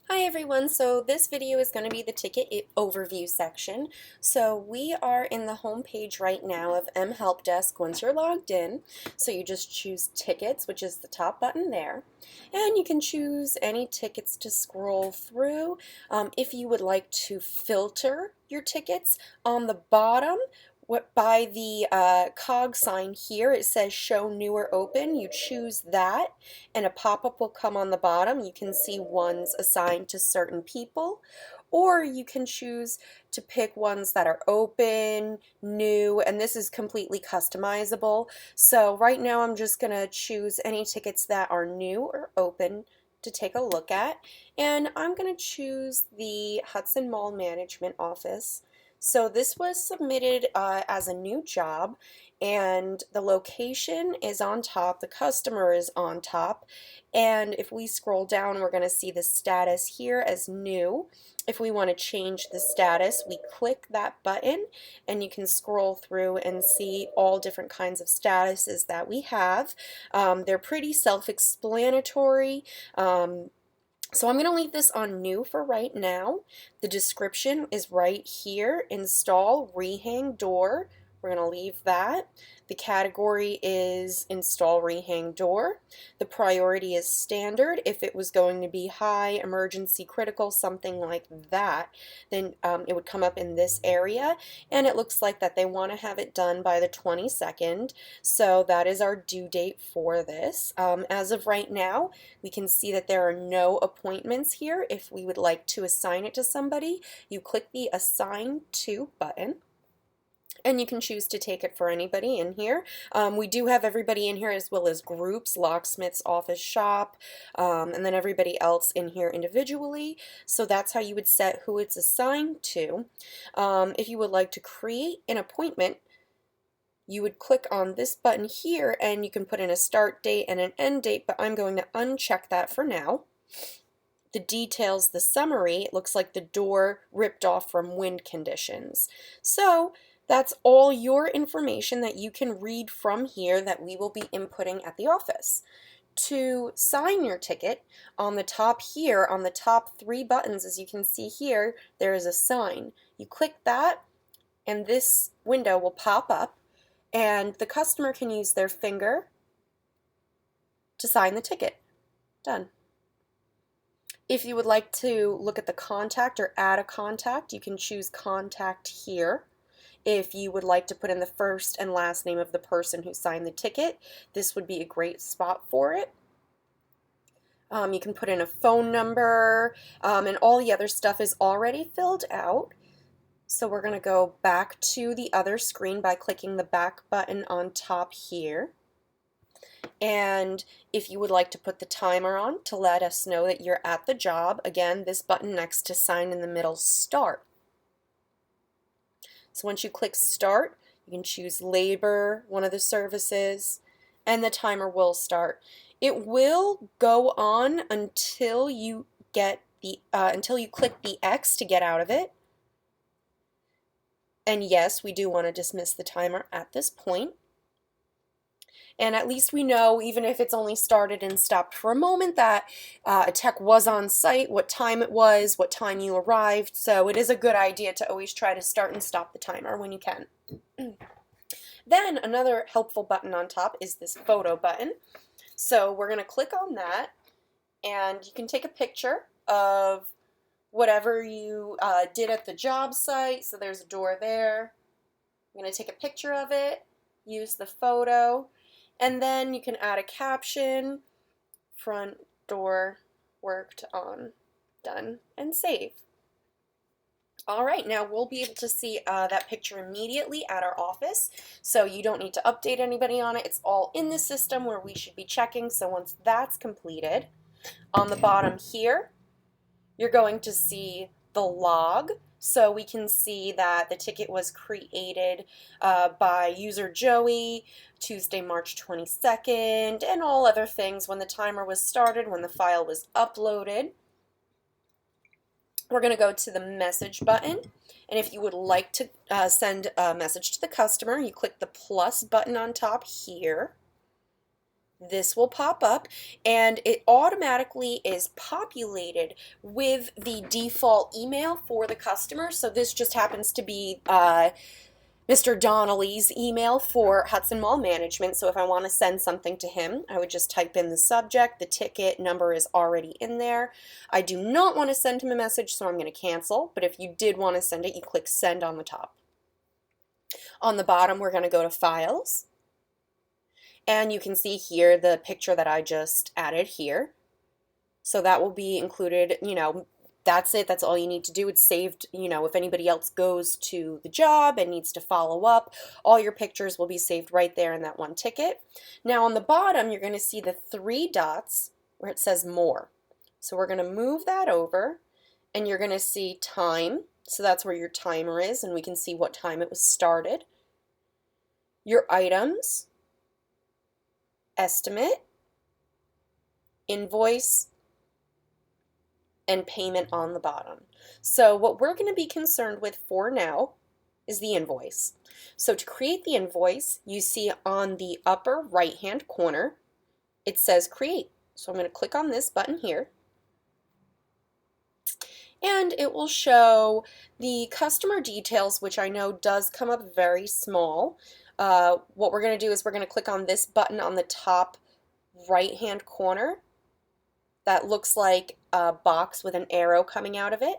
Hi everyone, so this video is going to be the ticket overview section. So we are in the home page right now of M Help Desk once you're logged in. So you just choose tickets, which is the top button there. And you can choose any tickets to scroll through. If you would like to filter your tickets, on the bottom by the cog sign here, it says show new or open. You choose that and a pop-up will come on the bottom. You can see ones assigned to certain people, or you can choose to pick ones that are open, new, and this is completely customizable. So right now I'm just going to choose any tickets that are new or open to take a look at, and I'm going to choose the Hudson Mall Management Office. So this was submitted as a new job, and the location is on top, the customer is on top, and if we scroll down we're going to see the status here as new. If we want to change the status, we click that button and you can scroll through and see all different kinds of statuses that we have. They're pretty self-explanatory. So I'm going to leave this on new for right now. The description is right here, install rehang door. We're going to leave that. The category is install rehang door. The priority is standard. If it was going to be high, emergency, critical, something like that, then it would come up in this area. And it looks like that they want to have it done by the 22nd. So that is our due date for this. As of right now, we can see that there are no appointments here. If we would like to assign it to somebody, you click the Assign To button, and you can choose to take it for anybody in here. We do have everybody in here as well as groups, locksmiths, office shop, and then everybody else in here individually. So that's how you would set who it's assigned to. If you would like to create an appointment, you would click on this button here and you can put in a start date and an end date, but I'm going to uncheck that for now. The details, the summary, it looks like the door ripped off from wind conditions. So that's all your information that you can read from here that we will be inputting at the office. To sign your ticket, on the top here, on the top three buttons, as you can see here, there is a sign. You click that and this window will pop up, and the customer can use their finger to sign the ticket. Done. If you would like to look at the contact or add a contact, you can choose contact here. If you would like to put in the first and last name of the person who signed the ticket, this would be a great spot for it. You can put in a phone number, and all the other stuff is already filled out. So we're going to go back to the other screen by clicking the back button on top here. And if you would like to put the timer on to let us know that you're at the job, again, this button next to sign in the middle, start. So once you click start, you can choose labor, one of the services, and the timer will start. It will go on until you get the until you click the X to get out of it. And yes, we do want to dismiss the timer at this point. And at least we know, even if it's only started and stopped for a moment, that a tech was on site, what time it was, what time you arrived. So it is a good idea to always try to start and stop the timer when you can. Then another helpful button on top is this photo button. So we're going to click on that, and you can take a picture of whatever you did at the job site. So there's a door there. I'm going to take a picture of it, use the photo, and then you can add a caption, front door worked on, done, and save. All right, now we'll be able to see that picture immediately at our office, so you don't need to update anybody on it. It's all in the system where we should be checking, so once that's completed, on the bottom here, you're going to see the log. So we can see that the ticket was created by user Joey, Tuesday, March 22nd, and all other things, when the timer was started, when the file was uploaded. We're going to go to the message button, and if you would like to send a message to the customer, you click the plus button on top here. this will pop up and it automatically is populated with the default email for the customer. So this just happens to be Mr. Donnelly's email for Hudson Mall Management. So if I want to send something to him, I would just type in the subject. The ticket number is already in there. I do not want to send him a message, so I'm going to cancel. But if you did want to send it, you click send on the top. On the bottom, we're going to go to Files. And you can see here the picture that I just added here. So that will be included, that's it. That's all you need to do. It's saved, if anybody else goes to the job and needs to follow up, all your pictures will be saved right there in that one ticket. Now on the bottom, you're going to see the 3 dots where it says More. So we're going to move that over and you're going to see Time. So that's where your timer is and we can see what time it was started. Your items, estimate, invoice, and payment on the bottom. So what we're going to be concerned with for now is the invoice. So to create the invoice, you see on the upper right hand corner, it says create. So I'm going to click on this button here. And it will show the customer details, which I know does come up very small. What we're going to do is we're going to click on this button on the top right hand corner. That looks like a box with an arrow coming out of it,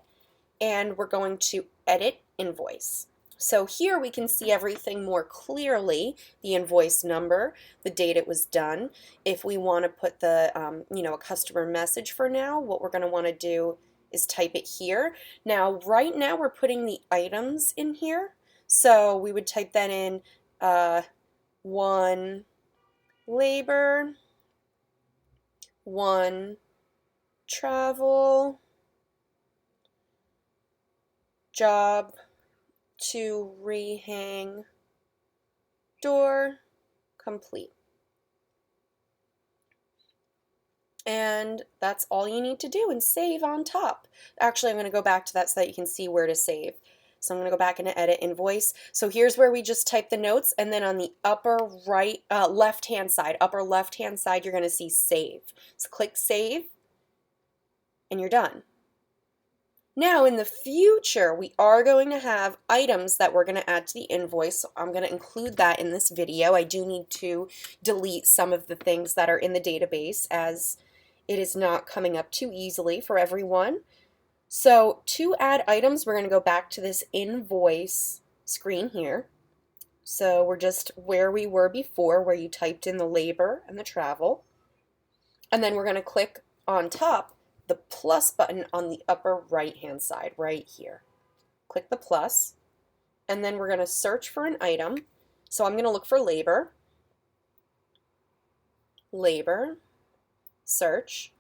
and we're going to edit invoice. So here we can see everything more clearly, the invoice number, the date it was done. If we want to put the, a customer message for now, what we're going to want to do is type it here. Now, right now we're putting the items in here, so we would type that in 1 labor, 1 travel, job to rehang door complete. And that's all you need to do and save on top. Actually, I'm going to go back to that so that you can see where to save. So I'm going to go back into edit invoice. So here's where we just type the notes, and then on the upper right, left-hand side, you're going to see save. So click save, and you're done. Now in the future, we are going to have items that we're going to add to the invoice. So I'm going to include that in this video. I do need to delete some of the things that are in the database as it is not coming up too easily for everyone. So to add items, we're going to go back to this invoice screen here. So we're just where we were before, where you typed in the labor and the travel. And then we're going to click on top the plus button on the upper right hand side right here. Click the plus, and then we're going to search for an item. So I'm going to look for labor, search,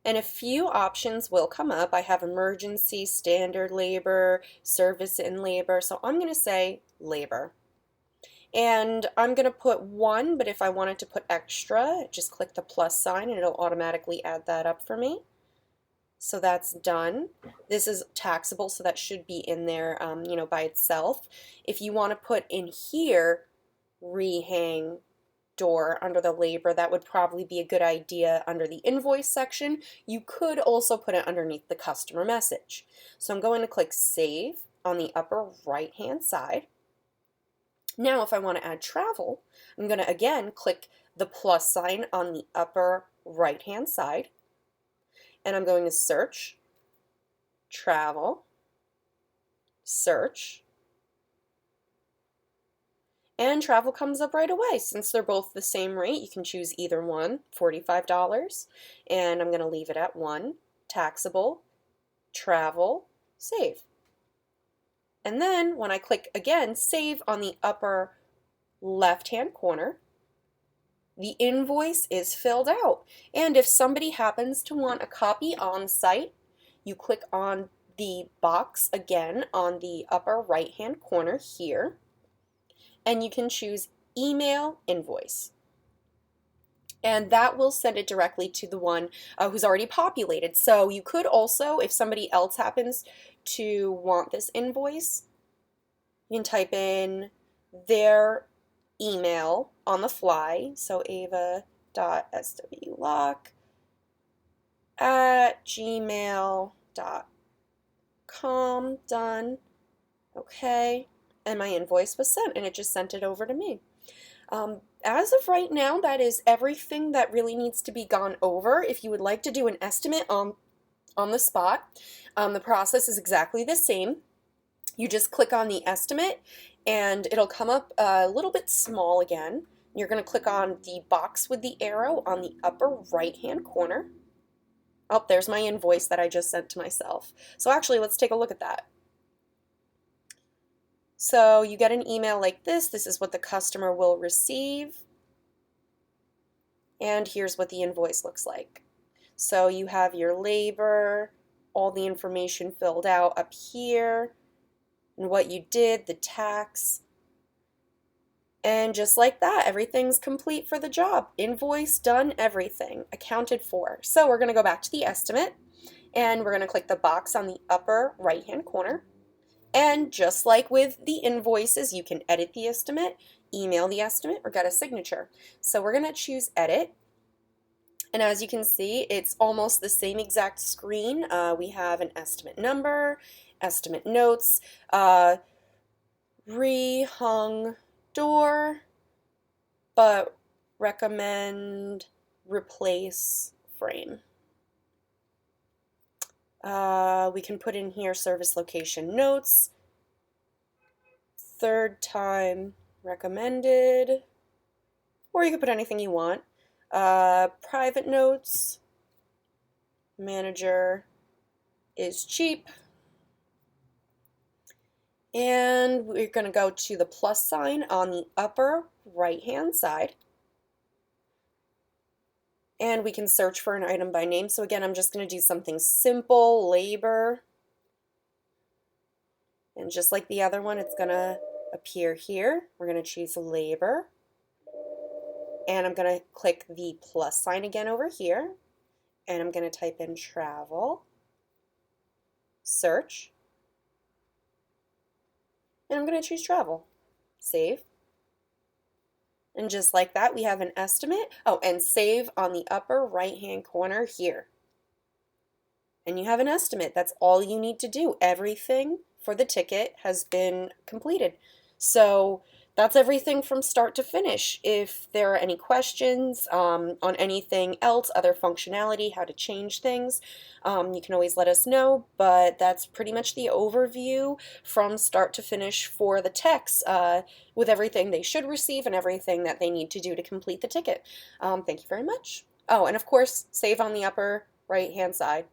and a few options will come up. I have emergency, standard labor, service and labor, so I'm going to say labor. And I'm going to put 1, but if I wanted to put extra, just click the plus sign and it'll automatically add that up for me. So that's done. This is taxable, so that should be in there, by itself. If you want to put in here, rehang door under the labor, that would probably be a good idea under the invoice section. You could also put it underneath the customer message. So I'm going to click save on the upper right hand side. Now if I want to add travel, I'm going to again click the plus sign on the upper right hand side. And I'm going to search, travel, search, and travel comes up right away. Since they're both the same rate, you can choose either one, $45, and I'm going to leave it at 1, taxable, travel, save. And then when I click again, save on the upper left-hand corner, the invoice is filled out. And if somebody happens to want a copy on site, you click on the box again on the upper right hand corner here, and you can choose email invoice. And that will send it directly to the one who's already populated. So you could also, if somebody else happens to want this invoice, you can type in their email on the fly. So Ava m.swlock@gmail.com. Done. Okay. And my invoice was sent, and it just sent it over to me. As of right now, that is everything that really needs to be gone over. If you would like to do an estimate on the spot, the process is exactly the same. You just click on the estimate, and it'll come up a little bit small again. You're going to click on the box with the arrow on the upper right-hand corner. Oh, there's my invoice that I just sent to myself. So actually, let's take a look at that. So you get an email like this. This is what the customer will receive. And here's what the invoice looks like. So you have your labor, all the information filled out up here, and what you did, the tax. And just like that, everything's complete for the job. Invoice, done, everything, accounted for. So we're going to go back to the estimate, and we're going to click the box on the upper right-hand corner. And just like with the invoices, you can edit the estimate, email the estimate, or get a signature. So we're going to choose edit. And as you can see, it's almost the same exact screen. We have an estimate number, estimate notes, rehung door, but recommend replace frame. We can put in here service location notes, third time recommended, or you can put anything you want. Private notes, manager is cheap, and we're going to go to the plus sign on the upper right hand side, and we can search for an item by name. So again, I'm just going to do something simple, labor, and just like the other one, it's going to appear here. We're going to choose labor, and I'm going to click the plus sign again over here, and I'm going to type in travel, search, and I'm going to choose travel, save. And just like that, we have an estimate. Oh, and save on the upper right-hand corner here. And you have an estimate. That's all you need to do. Everything for the ticket has been completed. So that's everything from start to finish. If there are any questions on anything else, other functionality, how to change things, you can always let us know. But that's pretty much the overview from start to finish for the techs, with everything they should receive and everything that they need to do to complete the ticket. Thank you very much. Oh, and of course, save on the upper right-hand side.